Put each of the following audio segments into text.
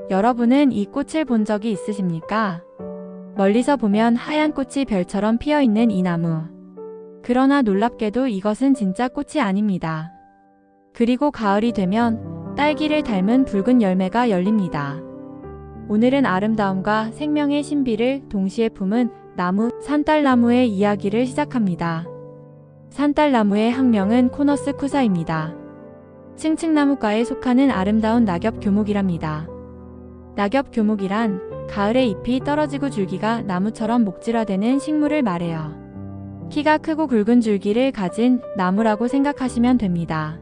여러분은 이 꽃을 본 적이 있으십니까? 멀리서 보면 하얀 꽃이 별처럼 피어있는 이 나무. 그러나 놀랍게도 이것은 진짜 꽃이 아닙니다. 그리고 가을이 되면 딸기를 닮은 붉은 열매가 열립니다. 오늘은 아름다움과 생명의 신비를 동시에 품은 나무, 산딸나무의 이야기를 시작합니다. 산딸나무의 학명은 코너스 쿠사입니다. 층층나무과에 속하는 아름다운 낙엽 교목이랍니다. 낙엽 교목이란 가을에 잎이 떨어지고 줄기가 나무처럼 목질화되는 식물을 말해요. 키가 크고 굵은 줄기를 가진 나무라고 생각하시면 됩니다.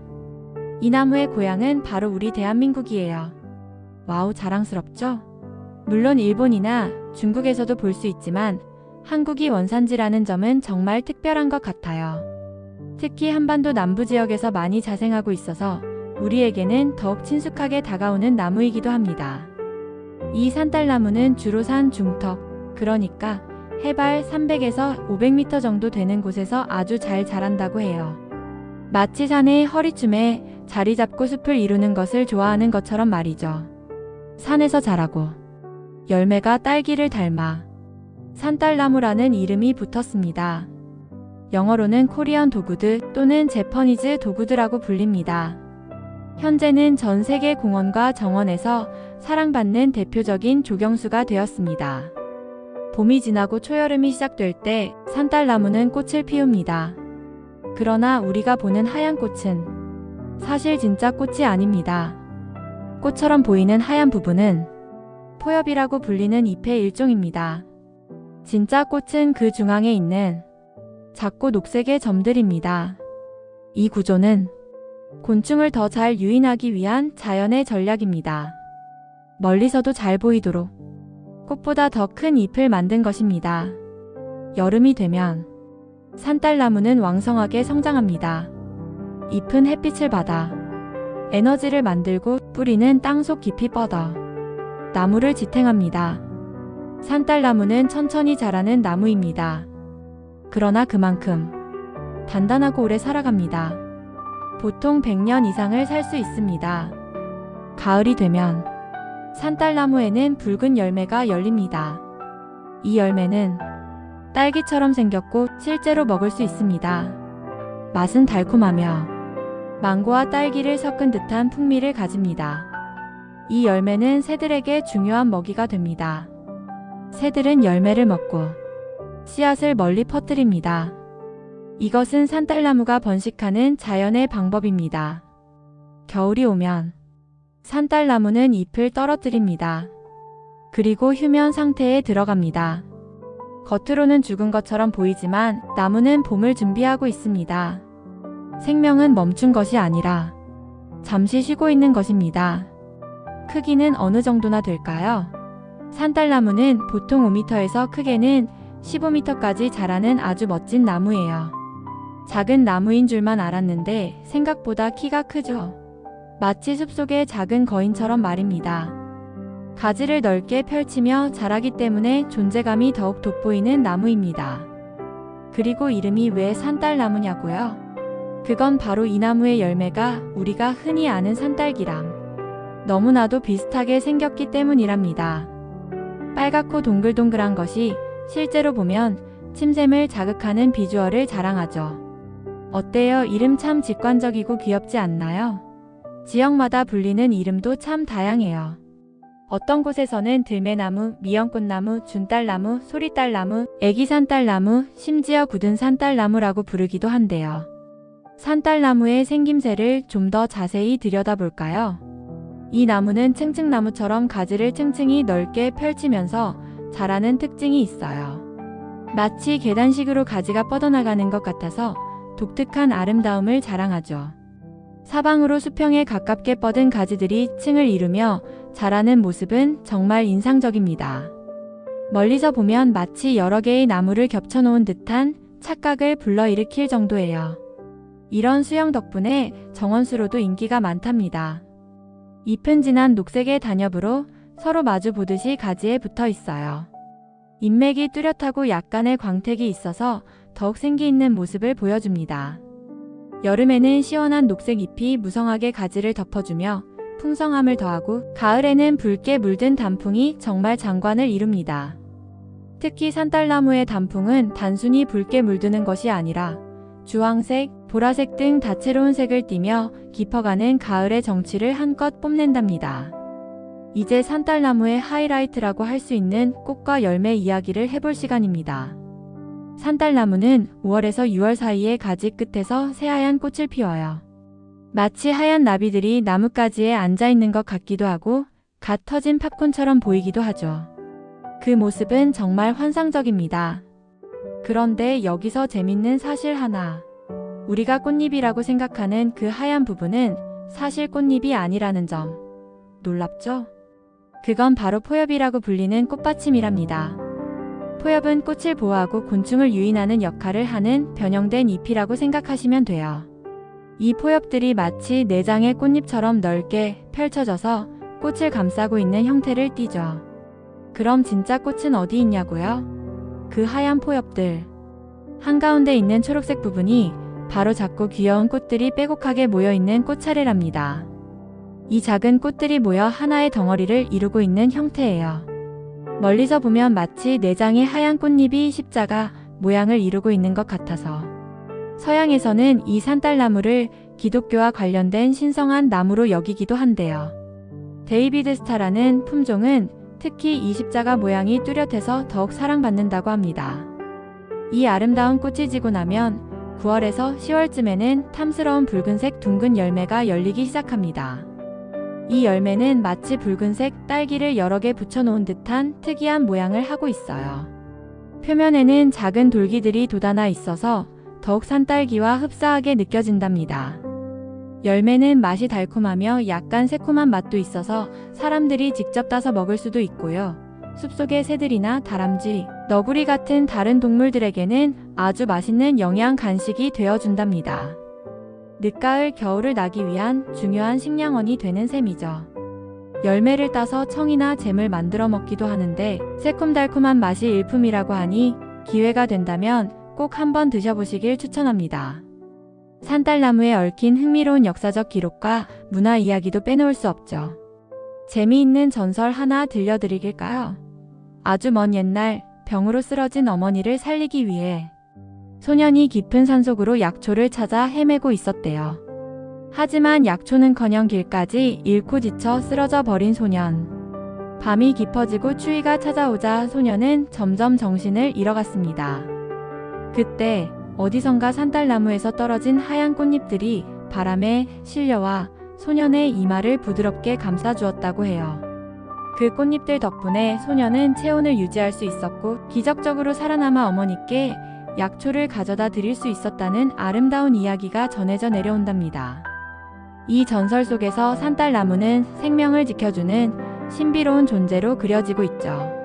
이 나무의 고향은 바로 우리 대한민국이에요. 와우, 자랑스럽죠? 물론 일본이나 중국에서도 볼 수 있지만 한국이 원산지라는 점은 정말 특별한 것 같아요. 특히 한반도 남부 지역에서 많이 자생하고 있어서 우리에게는 더욱 친숙하게 다가오는 나무이기도 합니다. 이 산딸나무는 주로 산 중턱, 그러니까 해발 300에서 500m 정도 되는 곳에서 아주 잘 자란다고 해요. 마치 산의 허리쯤에 자리 잡고 숲을 이루는 것을 좋아하는 것처럼 말이죠. 산에서 자라고 열매가 딸기를 닮아 산딸나무라는 이름이 붙었습니다. 영어로는 코리안 도그드 또는 재퍼니즈 도그드라고 불립니다. 현재는 전 세계 공원과 정원에서 사랑받는 대표적인 조경수가 되었습니다. 봄이 지나고 초여름이 시작될 때 산딸나무는 꽃을 피웁니다. 그러나 우리가 보는 하얀 꽃은 사실 진짜 꽃이 아닙니다. 꽃처럼 보이는 하얀 부분은 포엽이라고 불리는 잎의 일종입니다. 진짜 꽃은 그 중앙에 있는 작고 녹색의 점들입니다. 이 구조는 곤충을 더 잘 유인하기 위한 자연의 전략입니다. 멀리서도 잘 보이도록 꽃보다 더 큰 잎을 만든 것입니다. 여름이 되면 산딸나무는 왕성하게 성장합니다. 잎은 햇빛을 받아 에너지를 만들고 뿌리는 땅속 깊이 뻗어 나무를 지탱합니다. 산딸나무는 천천히 자라는 나무입니다. 그러나 그만큼 단단하고 오래 살아갑니다. 보통 100년 이상을 살 수 있습니다. 가을이 되면 산딸나무에는 붉은 열매가 열립니다. 이 열매는 딸기처럼 생겼고 실제로 먹을 수 있습니다. 맛은 달콤하며 망고와 딸기를 섞은 듯한 풍미를 가집니다. 이 열매는 새들에게 중요한 먹이가 됩니다. 새들은 열매를 먹고 씨앗을 멀리 퍼뜨립니다. 이것은 산딸나무가 번식하는 자연의 방법입니다. 겨울이 오면 산딸나무는 잎을 떨어뜨립니다. 그리고 휴면 상태에 들어갑니다. 겉으로는 죽은 것처럼 보이지만 나무는 봄을 준비하고 있습니다. 생명은 멈춘 것이 아니라 잠시 쉬고 있는 것입니다. 크기는 어느 정도나 될까요? 산딸나무는 보통 5m에서 크게는 15m까지 자라는 아주 멋진 나무예요. 작은 나무인 줄만 알았는데 생각보다 키가 크죠. 마치 숲속의 작은 거인처럼 말입니다. 가지를 넓게 펼치며 자라기 때문에 존재감이 더욱 돋보이는 나무입니다. 그리고 이름이 왜 산딸나무냐고요? 그건 바로 이 나무의 열매가 우리가 흔히 아는 산딸기랑 너무나도 비슷하게 생겼기 때문이랍니다. 빨갛고 동글동글한 것이 실제로 보면 침샘을 자극하는 비주얼을 자랑하죠. 어때요? 이름 참 직관적이고 귀엽지 않나요? 지역마다 불리는 이름도 참 다양해요. 어떤 곳에서는 들매나무, 미연꽃나무, 준딸나무, 소리딸나무, 애기산딸나무, 심지어 굳은 산딸나무라고 부르기도 한대요. 산딸나무의 생김새를 좀 더 자세히 들여다볼까요? 이 나무는 층층나무처럼 가지를 층층이 넓게 펼치면서 자라는 특징이 있어요. 마치 계단식으로 가지가 뻗어나가는 것 같아서 독특한 아름다움을 자랑하죠. 사방으로 수평에 가깝게 뻗은 가지들이 층을 이루며 자라는 모습은 정말 인상적입니다. 멀리서 보면 마치 여러 개의 나무를 겹쳐놓은 듯한 착각을 불러일으킬 정도예요. 이런 수영 덕분에 정원수로도 인기가 많답니다. 잎은 진한 녹색의 단엽으로 서로 마주 보듯이 가지에 붙어 있어요. 잎맥이 뚜렷하고 약간의 광택이 있어서 더욱 생기 있는 모습을 보여줍니다. 여름에는 시원한 녹색 잎이 무성하게 가지를 덮어주며 풍성함을 더하고 가을에는 붉게 물든 단풍이 정말 장관을 이룹니다. 특히 산딸나무의 단풍은 단순히 붉게 물드는 것이 아니라 주황색, 보라색 등 다채로운 색을 띠며 깊어가는 가을의 정취를 한껏 뽐낸답니다. 이제 산딸나무의 하이라이트라고 할 수 있는 꽃과 열매 이야기를 해볼 시간입니다. 산딸나무는 5월에서 6월 사이에 가지 끝에서 새하얀 꽃을 피워요. 마치 하얀 나비들이 나뭇가지에 앉아있는 것 같기도 하고 갓 터진 팝콘처럼 보이기도 하죠. 그 모습은 정말 환상적입니다. 그런데 여기서 재밌는 사실 하나. 우리가 꽃잎이라고 생각하는 그 하얀 부분은 사실 꽃잎이 아니라는 점. 놀랍죠? 그건 바로 포엽이라고 불리는 꽃받침이랍니다. 포엽은 꽃을 보호하고 곤충을 유인하는 역할을 하는 변형된 잎이라고 생각하시면 돼요. 이 포엽들이 마치 내장의 꽃잎처럼 넓게 펼쳐져서 꽃을 감싸고 있는 형태를 띠죠. 그럼 진짜 꽃은 어디 있냐고요? 그 하얀 포엽들. 한가운데 있는 초록색 부분이 바로 작고 귀여운 꽃들이 빼곡하게 모여있는 꽃차례랍니다. 이 작은 꽃들이 모여 하나의 덩어리를 이루고 있는 형태예요. 멀리서 보면 마치 내장의 하얀 꽃잎이 십자가 모양을 이루고 있는 것 같아서 서양에서는 이 산딸나무를 기독교와 관련된 신성한 나무로 여기기도 한대요. 데이비드 스타라는 품종은 특히 이 십자가 모양이 뚜렷해서 더욱 사랑받는다고 합니다. 이 아름다운 꽃이 지고 나면 9월에서 10월쯤에는 탐스러운 붉은색 둥근 열매가 열리기 시작합니다. 이 열매는 마치 붉은색 딸기를 여러 개 붙여놓은 듯한 특이한 모양을 하고 있어요. 표면에는 작은 돌기들이 돋아나 있어서 더욱 산딸기와 흡사하게 느껴진답니다. 열매는 맛이 달콤하며 약간 새콤한 맛도 있어서 사람들이 직접 따서 먹을 수도 있고요. 숲속의 새들이나 다람쥐, 너구리 같은 다른 동물들에게는 아주 맛있는 영양 간식이 되어준답니다. 늦가을 겨울을 나기 위한 중요한 식량원이 되는 셈이죠. 열매를 따서 청이나 잼을 만들어 먹기도 하는데 새콤달콤한 맛이 일품이라고 하니 기회가 된다면 꼭 한번 드셔보시길 추천합니다. 산딸나무에 얽힌 흥미로운 역사적 기록과 문화 이야기도 빼놓을 수 없죠. 재미있는 전설 하나 들려드릴까요? 아주 먼 옛날 병으로 쓰러진 어머니를 살리기 위해 소년이 깊은 산속으로 약초를 찾아 헤매고 있었대요. 하지만 약초는커녕 길까지 잃고 지쳐 쓰러져 버린 소년. 밤이 깊어지고 추위가 찾아오자 소년은 점점 정신을 잃어갔습니다. 그때 어디선가 산딸나무에서 떨어진 하얀 꽃잎들이 바람에 실려와 소년의 이마를 부드럽게 감싸주었다고 해요. 그 꽃잎들 덕분에 소년은 체온을 유지할 수 있었고 기적적으로 살아남아 어머니께 약초를 가져다 드릴 수 있었다는 아름다운 이야기가 전해져 내려온답니다. 이 전설 속에서 산딸나무는 생명을 지켜주는 신비로운 존재로 그려지고 있죠.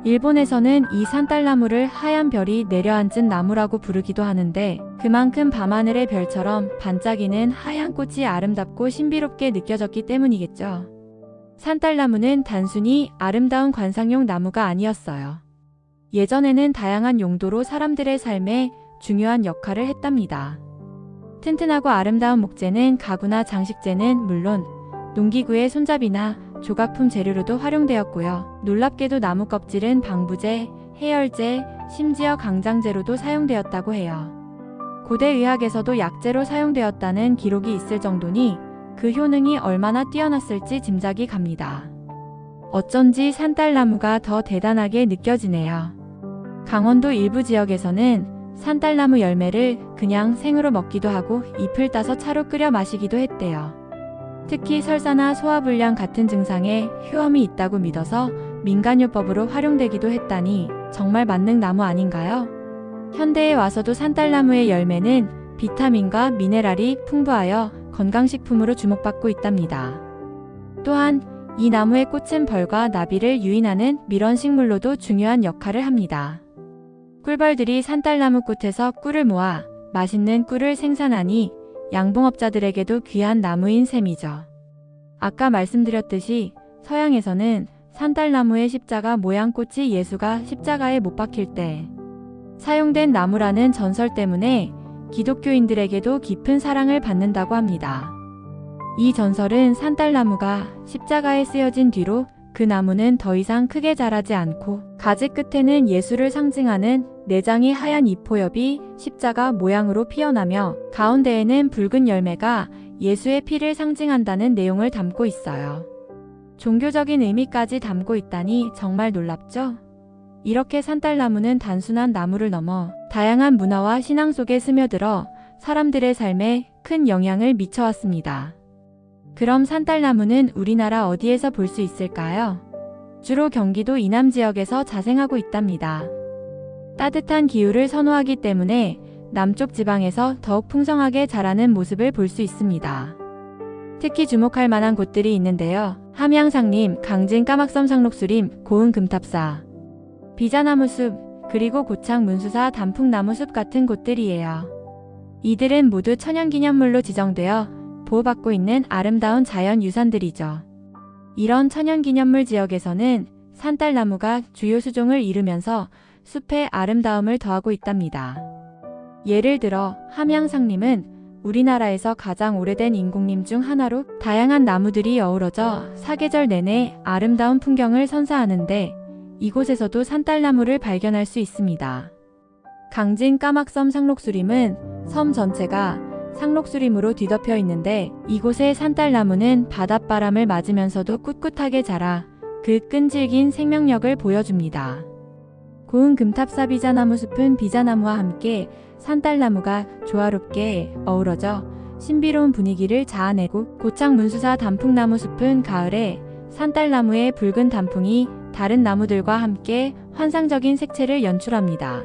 일본에서는 이 산딸나무를 하얀 별이 내려앉은 나무라고 부르기도 하는데 그만큼 밤하늘의 별처럼 반짝이는 하얀 꽃이 아름답고 신비롭게 느껴졌기 때문이겠죠. 산딸나무는 단순히 아름다운 관상용 나무가 아니었어요. 예전에는 다양한 용도로 사람들의 삶에 중요한 역할을 했답니다. 튼튼하고 아름다운 목재는 가구나 장식재는 물론 농기구의 손잡이나 조각품 재료로도 활용되었고요. 놀랍게도 나무 껍질은 방부제, 해열제, 심지어 강장제로도 사용되었다고 해요. 고대 의학에서도 약재로 사용되었다는 기록이 있을 정도니 그 효능이 얼마나 뛰어났을지 짐작이 갑니다. 어쩐지 산딸나무가 더 대단하게 느껴지네요. 강원도 일부 지역에서는 산딸나무 열매를 그냥 생으로 먹기도 하고 잎을 따서 차로 끓여 마시기도 했대요. 특히 설사나 소화불량 같은 증상에 효험이 있다고 믿어서 민간요법으로 활용되기도 했다니 정말 만능 나무 아닌가요? 현대에 와서도 산딸나무의 열매는 비타민과 미네랄이 풍부하여 건강식품으로 주목받고 있답니다. 또한 이 나무의 꽃은 벌과 나비를 유인하는 밀원식물로도 중요한 역할을 합니다. 꿀벌들이 산딸나무 꽃에서 꿀을 모아 맛있는 꿀을 생산하니 양봉업자들에게도 귀한 나무인 셈이죠. 아까 말씀드렸듯이 서양에서는 산딸나무의 십자가 모양 꽃이 예수가 십자가에 못 박힐 때 사용된 나무라는 전설 때문에 기독교인들에게도 깊은 사랑을 받는다고 합니다. 이 전설은 산딸나무가 십자가에 쓰여진 뒤로 그 나무는 더 이상 크게 자라지 않고 가지 끝에는 예수를 상징하는 4장의 하얀 잎포엽이 십자가 모양으로 피어나며 가운데에는 붉은 열매가 예수의 피를 상징한다는 내용을 담고 있어요. 종교적인 의미까지 담고 있다니 정말 놀랍죠? 이렇게 산딸나무는 단순한 나무를 넘어 다양한 문화와 신앙 속에 스며들어 사람들의 삶에 큰 영향을 미쳐왔습니다. 그럼 산딸나무는 우리나라 어디에서 볼 수 있을까요? 주로 경기도 이남 지역에서 자생하고 있답니다. 따뜻한 기후를 선호하기 때문에 남쪽 지방에서 더욱 풍성하게 자라는 모습을 볼 수 있습니다. 특히 주목할 만한 곳들이 있는데요. 함양상림, 강진 까막섬 상록수림, 고은 금탑사, 비자나무숲, 그리고 고창 문수사 단풍나무숲 같은 곳들이에요. 이들은 모두 천연기념물로 지정되어 보호받고 있는 아름다운 자연유산들이죠. 이런 천연기념물 지역에서는 산딸나무가 주요 수종을 이루면서 숲의 아름다움을 더하고 있답니다. 예를 들어 함양상림은 우리나라에서 가장 오래된 인공림 중 하나로 다양한 나무들이 어우러져 사계절 내내 아름다운 풍경을 선사하는데 이곳에서도 산딸나무를 발견할 수 있습니다. 강진 까막섬 상록수림은 섬 전체가 상록수림으로 뒤덮여 있는데 이곳의 산딸나무는 바닷바람을 맞으면서도 꿋꿋하게 자라 그 끈질긴 생명력을 보여줍니다. 고은 금탑사 비자나무 숲은 비자나무와 함께 산딸나무가 조화롭게 어우러져 신비로운 분위기를 자아내고 고창 문수사 단풍나무 숲은 가을에 산딸나무의 붉은 단풍이 다른 나무들과 함께 환상적인 색채를 연출합니다.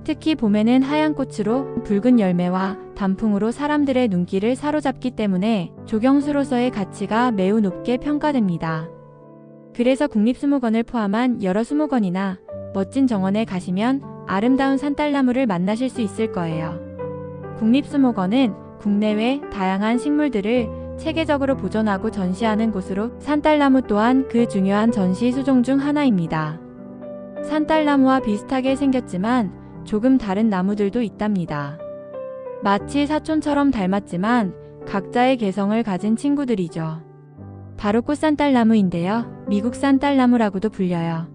특히 봄에는 하얀 꽃으로 붉은 열매와 단풍으로 사람들의 눈길을 사로잡기 때문에 조경수로서의 가치가 매우 높게 평가됩니다. 그래서 국립수목원을 포함한 여러 수목원이나 멋진 정원에 가시면 아름다운 산딸나무를 만나실 수 있을 거예요. 국립수목원은 국내외 다양한 식물들을 체계적으로 보존하고 전시하는 곳으로 산딸나무 또한 그 중요한 전시 수종 중 하나입니다. 산딸나무와 비슷하게 생겼지만 조금 다른 나무들도 있답니다. 마치 사촌처럼 닮았지만 각자의 개성을 가진 친구들이죠. 바로 꽃산딸나무인데요. 미국 산딸나무라고도 불려요.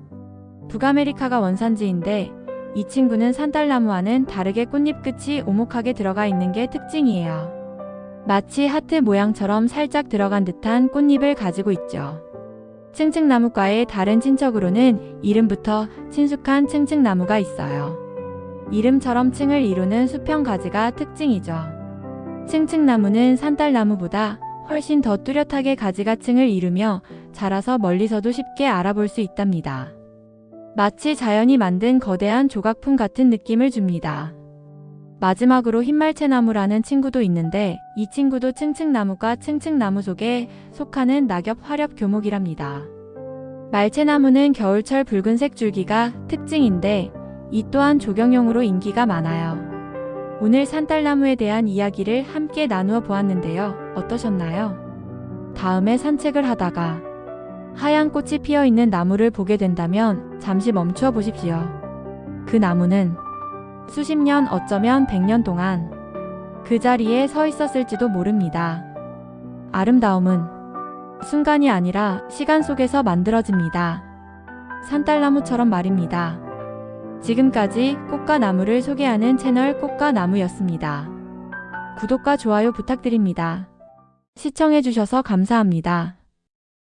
북아메리카가 원산지인데 이 친구는 산딸나무와는 다르게 꽃잎 끝이 오목하게 들어가 있는 게 특징이에요. 마치 하트 모양처럼 살짝 들어간 듯한 꽃잎을 가지고 있죠. 층층나무과의 다른 친척으로는 이름부터 친숙한 층층나무가 있어요. 이름처럼 층을 이루는 수평 가지가 특징이죠. 층층나무는 산딸나무보다 훨씬 더 뚜렷하게 가지가 층을 이루며 자라서 멀리서도 쉽게 알아볼 수 있답니다. 마치 자연이 만든 거대한 조각품 같은 느낌을 줍니다. 마지막으로 흰말채나무라는 친구도 있는데 이 친구도 층층나무과 층층나무 속에 속하는 낙엽 화렵 교목이랍니다. 말채나무는 겨울철 붉은색 줄기가 특징인데 이 또한 조경용으로 인기가 많아요. 오늘 산딸나무에 대한 이야기를 함께 나누어 보았는데요. 어떠셨나요? 다음에 산책을 하다가 하얀 꽃이 피어 있는 나무를 보게 된다면 잠시 멈추어 보십시오. 그 나무는 수십 년, 어쩌면 100년 동안 그 자리에 서 있었을지도 모릅니다. 아름다움은 순간이 아니라 시간 속에서 만들어집니다. 산딸나무처럼 말입니다. 지금까지 꽃과 나무를 소개하는 채널 꽃과 나무였습니다. 구독과 좋아요 부탁드립니다. 시청해주셔서 감사합니다.